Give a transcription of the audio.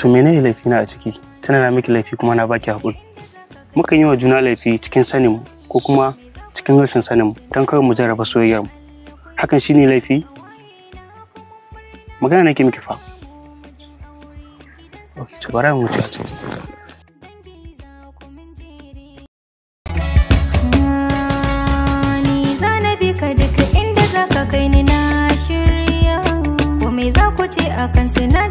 To menene laifi na a ciki? Tana na miki laifi kuma na baki haƙuri. Mukan yi wa juna laifi cikin sanin mu ko kuma cikin rashin sanin mu don kawai mu jarraba soyayyar mu. Hakan shine laifi? Magana nake miki fa. Okay, to bari mu mutu a ciki. Ni zana bi ka duka inda zaka kai ni na shirya. Ko me za ku ce akan su na